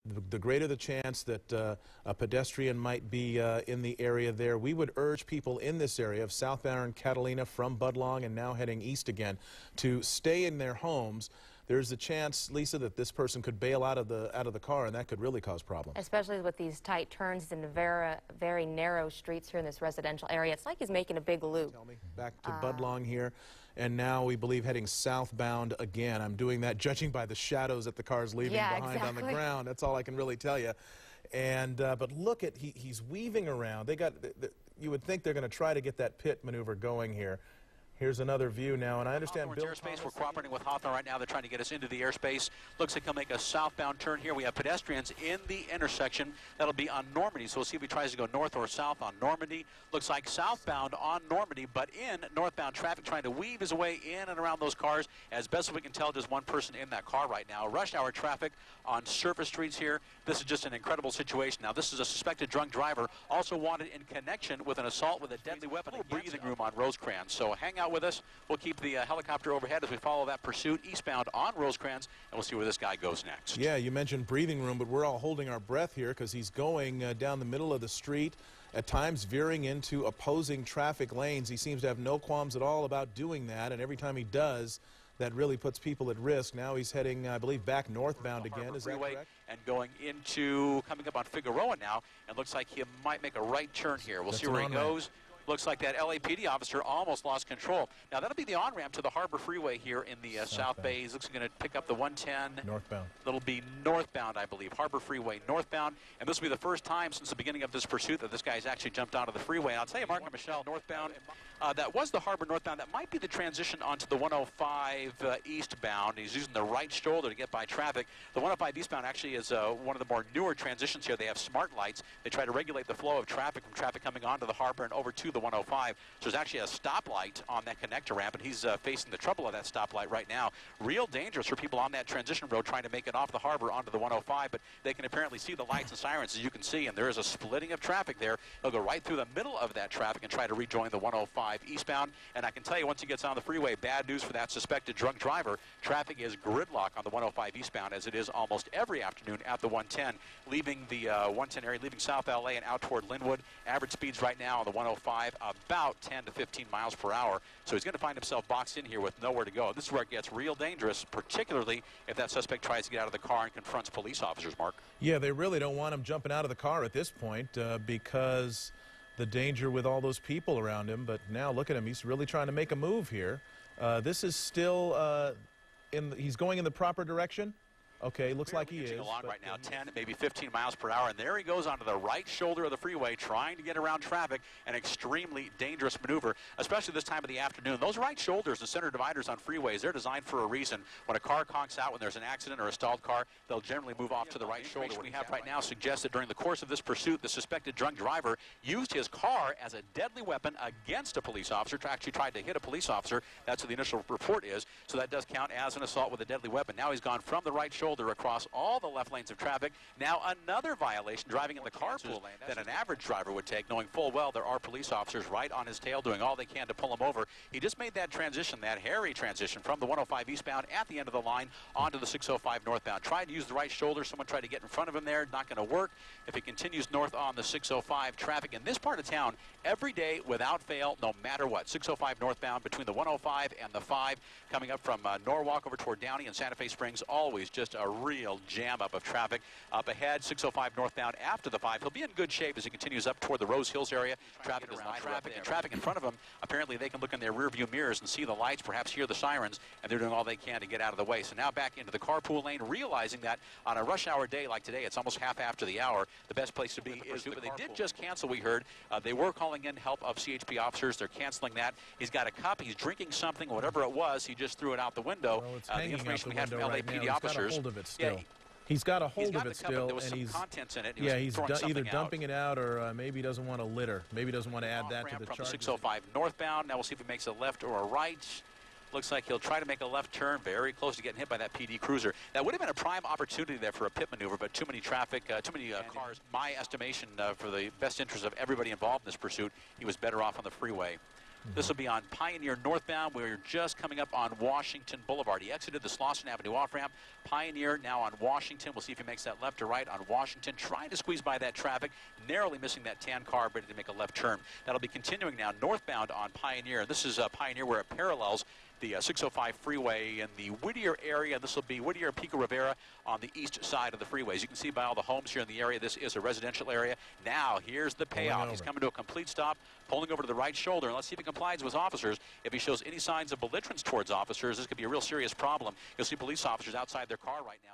the greater the chance that a pedestrian might be in the area there. We would urge people in this area of southbound Catalina from Budlong and now heading east again to stay in their homes. There's a chance, Lisa, that this person could bail out of the car, and that could really cause problems. Especially with these tight turns in the very narrow streets here in this residential area. It's like he's making a big loop. Tell me, back to Budlong here, and now we believe heading southbound again. I'm doing that judging by the shadows that the car's leaving behind on the ground. That's all I can really tell you. And but look at he's weaving around. You would think they're going to try to get that pit maneuver going here. Here's another view now, and I understand airspace. We're cooperating with Hawthorne right now. They're trying to get us into the airspace. Looks like he'll make a southbound turn here. We have pedestrians in the intersection. That'll be on Normandy, so we'll see if he tries to go north or south on Normandy. Looks like southbound on Normandy, but in northbound traffic, trying to weave his way in and around those cars. As best as we can tell, there's one person in that car right now. Rush hour traffic on surface streets here. This is just an incredible situation. Now, this is a suspected drunk driver, also wanted in connection with an assault with a deadly weapon. A breathing room on Rosecrans, so hang out with us. We'll keep the helicopter overhead as we follow that pursuit eastbound on Rosecrans, and we'll see where this guy goes next. Yeah, you mentioned breathing room, but we're all holding our breath here because he's going down the middle of the street, at times veering into opposing traffic lanes. He seems to have no qualms at all about doing that, and every time he does, that really puts people at risk. Now he's heading, I believe, back northbound again. Is that correct? And going into, coming up on Figueroa now, and looks like he might make a right turn here. We'll see where he goes. Looks like that LAPD officer almost lost control. Now, that'll be the on-ramp to the Harbor Freeway here in the South Bay. He looks like going to pick up the 110. Northbound. That'll be northbound, I believe. Harbor Freeway northbound. And this will be the first time since the beginning of this pursuit that this guy's actually jumped onto the freeway. And I'll tell you, Mark and Michelle, northbound, that was the Harbor northbound. That might be the transition onto the 105 eastbound. He's using the right shoulder to get by traffic. The 105 eastbound actually is one of the more newer transitions here. They have smart lights. They try to regulate the flow of traffic from traffic coming onto the Harbor and over to the 105. So there's actually a stoplight on that connector ramp, and he's facing the trouble of that stoplight right now. Real dangerous for people on that transition road trying to make it off the Harbor onto the 105, but they can apparently see the lights and sirens, as you can see, and there is a splitting of traffic there. He'll go right through the middle of that traffic and try to rejoin the 105 eastbound. And I can tell you, once he gets on the freeway, bad news for that suspected drunk driver. Traffic is gridlock on the 105 eastbound, as it is almost every afternoon at the 110, leaving the 110 area, leaving South LA and out toward Linwood. Average speeds right now on the 105 about 10 to 15 miles per hour. So he's going to find himself boxed in here with nowhere to go. This is where it gets real dangerous, particularly if that suspect tries to get out of the car and confronts police officers, Mark. Yeah, they really don't want him jumping out of the car at this point because the danger with all those people around him. But now look at him. He's really trying to make a move here. This is still he's going in the proper direction. Okay, looks like he is. Along right now, 10, maybe 15 miles per hour, and there he goes onto the right shoulder of the freeway, trying to get around traffic. An extremely dangerous maneuver, especially this time of the afternoon. Those right shoulders, the center dividers on freeways, they're designed for a reason. When a car conks out, when there's an accident or a stalled car, they'll generally move off to the right shoulder. What we have right now suggests that during the course of this pursuit, the suspected drunk driver used his car as a deadly weapon against a police officer, actually tried to hit a police officer. That's what the initial report is. So that does count as an assault with a deadly weapon. Now he's gone from the right shoulder across all the left lanes of traffic. Now another violation, driving in the carpool lane that an average driver would take, knowing full well there are police officers right on his tail doing all they can to pull him over. He just made that transition, that hairy transition from the 105 eastbound at the end of the line onto the 605 northbound. Tried to use the right shoulder. Someone tried to get in front of him there. Not going to work. If he continues north on the 605 traffic in this part of town, every day without fail, no matter what. 605 northbound between the 105 and the 5, coming up from Norwalk over toward Downey and Santa Fe Springs, always just a real jam up of traffic. Up ahead, 605 northbound after the 5. He'll be in good shape as he continues up toward the Rose Hills area. Traffic is not traffic in front of him. Apparently they can look in their rear view mirrors and see the lights, perhaps hear the sirens, and they're doing all they can to get out of the way. So now back into the carpool lane, realizing that on a rush hour day like today, it's almost half after the hour, the best place to be is but they did just cancel, we heard. They were calling in help of CHP officers. They're canceling that. He's got a cup. He's drinking something, whatever it was. He just threw it out the window. Well, the information we had from LAPD officers. He's got a hold of it still. He's got a hold of it still, and he's contents in it. He's either dumping it out or maybe he doesn't want to litter. Maybe he doesn't want to add that to the charge. 605 northbound. Now we'll see if he makes a left or a right. Looks like he'll try to make a left turn, very close to getting hit by that PD cruiser. That would have been a prime opportunity there for a pit maneuver, but too many traffic, too many cars. My estimation, for the best interest of everybody involved in this pursuit, he was better off on the freeway. This will be on Pioneer northbound. We're just coming up on Washington Boulevard. He exited the Slauson Avenue off-ramp. Pioneer now on Washington. We'll see if he makes that left or right on Washington. Trying to squeeze by that traffic, narrowly missing that tan car, ready to make a left turn. That'll be continuing now northbound on Pioneer. This is Pioneer where it parallels the 605 freeway in the Whittier area. This will be Whittier and Pico Rivera on the east side of the freeways. You can see by all the homes here in the area, this is a residential area. Now, here's the payoff. He's coming to a complete stop, pulling over to the right shoulder. And let's see if he complies with officers. If he shows any signs of belligerence towards officers, this could be a real serious problem. You'll see police officers outside their car right now.